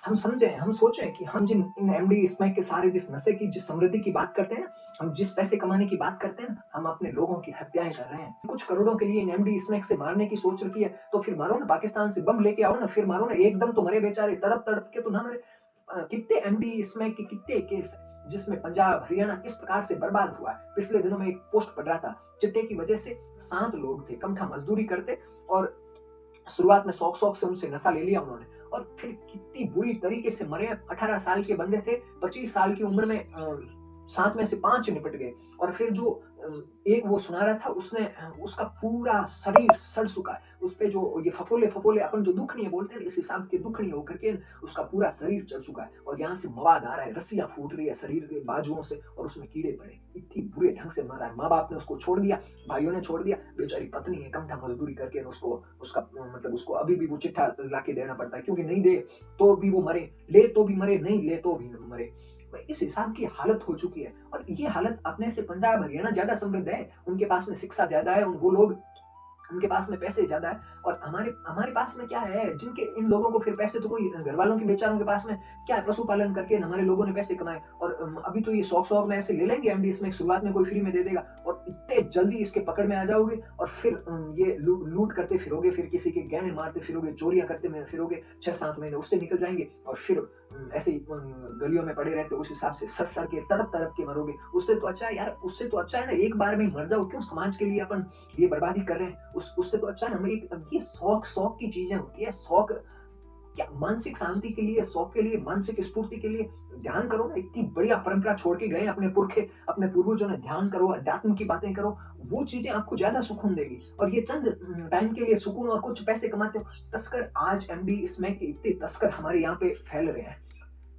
हम समझें, हम सोचें कि हम जिन इन एमडी, स्मैक के सारे जिस नशे की, जिस समृद्धि की बात करते हैं ना, हम जिस पैसे कमाने की बात करते हैं ना, हम अपने लोगों की हत्याएँ कर रहे हैं। कुछ करोड़ों के लिए इन एमडी, स्मैक से मारने की सोच रखी है, तो फिर मारो ना, पाकिस्तान से बम लेके आओ ना, फिर मारो ना, एकदम तो मरे बेचारे, तड़प-तड़प के तो ना मरे। कितने एमडी, स्मैक के कितने केस हैं, जिसमें पंजाब, हरियाणा किस प्रकार से बर्बाद हुआ है। पिछले दिनों में एक पोस्ट पढ़ रहा था, चिट्टे की वजह से 7 लोग थे, कमठा मज़दूरी करते और शुरुआत में शौक-शौक से उनसे नशा ले लिया उन्होंने और फिर कितनी बुरी तरीके से मरे। 18 साल के बंदे थे, 25 साल की उम्र में 7 में से 5 निपट गए और फिर जो एक वो सुना रहा था उसने उसका पूरा शरीर सड़ चुका है। उसपे जो ये फफोले-फफोले अपन जो दुखनी बोलते हैं ना, इस हिसाब के दुखनी होकर के उसका पूरा शरीर चढ़ चुका है और यहाँ से मवाद आ रहा है, रस्सियाँ फूट रही है शरीर के बाजुओं से और उसमें कीड़े पड़े। इतनी बुरे ढंग से मरा है। माँ-बाप ने उसको छोड़ दिया, भाइयों ने छोड़ दिया, बेचारी पत्नी है कमठा मज़दूरी करके उसको उसका मतलब उसको अभी भी वो चिट्ठा लाके देना पड़ता है क्योंकि नहीं दे तो भी वो मरे, ले तो भी मरे, नहीं ले तो भी मरे। इस हिसाब की हालत हो चुकी है और ये हालत अपने से पंजाब, हरियाणा ज़्यादा समृद्ध है, उनके पास में शिक्षा ज़्यादा है, वो लोग उनके पास में पैसे ज़्यादा है और हमारे हमारे पास में क्या है, जिनके इन लोगों को फिर पैसे तो कोई घरवालों के बेचारों के पास में क्या है, पशुपालन करके हमारे लोगों ने पैसे कमाए और अभी तो ये शौक-शौक में ऐसे ले लेंगे एमडी, इसमें शुरुआत में कोई फ्री में दे देगा और इतने जल्दी इसके पकड़ में आ जाओगे और फिर ये लूट करते फिरोगे, फिर किसी के गहने मारते फिरोगे, चोरियाँ करते में फिरोगे, 6-7 महीने उससे निकल जाएँगे और फिर ऐसे ही गलियों में पड़े रहते उस हिसाब से सड़-सड़ के, तड़प-तड़प के मरोगे। उससे तो अच्छा है यार, उससे तो अच्छा है ना एक बार में ही मर जाओ, क्यों समाज के लिए अपन ये बर्बादी कर रहे हैं। उससे तो अच्छा है हमें एक ये शौक शौक की चीज़ें होती है, शौक क्या मानसिक शांति के लिए, शौक के लिए, मानसिक स्फूर्ति के लिए ध्यान करो ना, इतनी बढ़िया परंपरा छोड़ के गए अपने पुरखे, अपने पूर्वजों ने, ध्यान करो, अध्यात्म की बातें करो, वो चीज़ें आपको ज़्यादा सुकून देगी और ये चंद टाइम के लिए सुकून और कुछ पैसे कमाते हो। तस्कर आज एमडी, स्मैक के इतने तस्कर हमारे यहाँ पे फैल रहे हैं।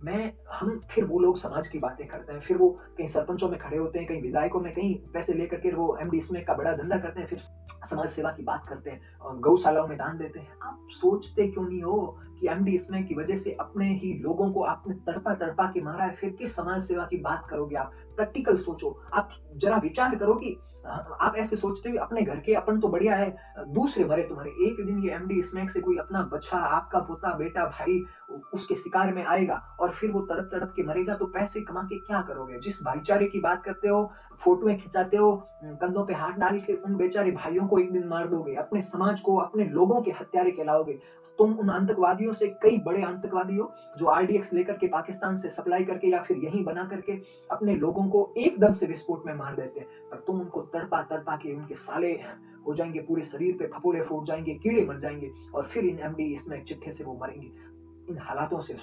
मैं हम फिर वो लोग समाज की बातें करते हैं, फिर वो कहीं सरपंचों में खड़े होते हैं, कहीं विधायकों में, कहीं पैसे लेकर के वो एमडी, स्मैक का बड़ा धंधा करते हैं, फिर समाज सेवा की बात करते हैं और गौशालाओं में दान देते हैं। आप सोचते क्यों नहीं हो कि एमडी, स्मैक की वजह से अपने ही लोगों को आपने तड़पा-तड़पा के मारा है, फिर किस समाज सेवा की बात करोगे आप? प्रैक्टिकल सोचो, आप ज़रा विचार करो कि आप ऐसे सोचते हो अपने घर के अपन तो बढ़िया है, दूसरे मरे तुम्हारे। एक दिन ये एमडी, स्मैक से कोई अपना बच्चा, आपका पोता, बेटा, भाई उसके शिकार में आएगा और फिर वो तड़प-तड़प के मरेगा तो पैसे कमा के क्या करोगे? जिस भाईचारे की बात करते हो, फ़ोटोएँ खिंचाते हो, कंधों पे हाथ डाल के उन बेचारे भाइयों को एक दिन मार दोगे, अपने समाज को, अपने लोगों के हत्यारे कहलाओगे। तुम उन आतंकवादियों से कई बड़े आतंकवादी हो, जो आरडीएक्स लेकर के पाकिस्तान से सप्लाई करके या फिर यहीं बना करके अपने लोगों को एकदम से विस्फोट में मार देते हैं। पर तुम उनको तड़पा-तड़पा के उनके साले हो जाएँगे, पूरे शरीर पे फफोले फूट जाएँगे, कीड़े मर जाएँगे और फिर इन एमडी, इसमें चिट्ठे से वो मरेंगे। इन हालातों से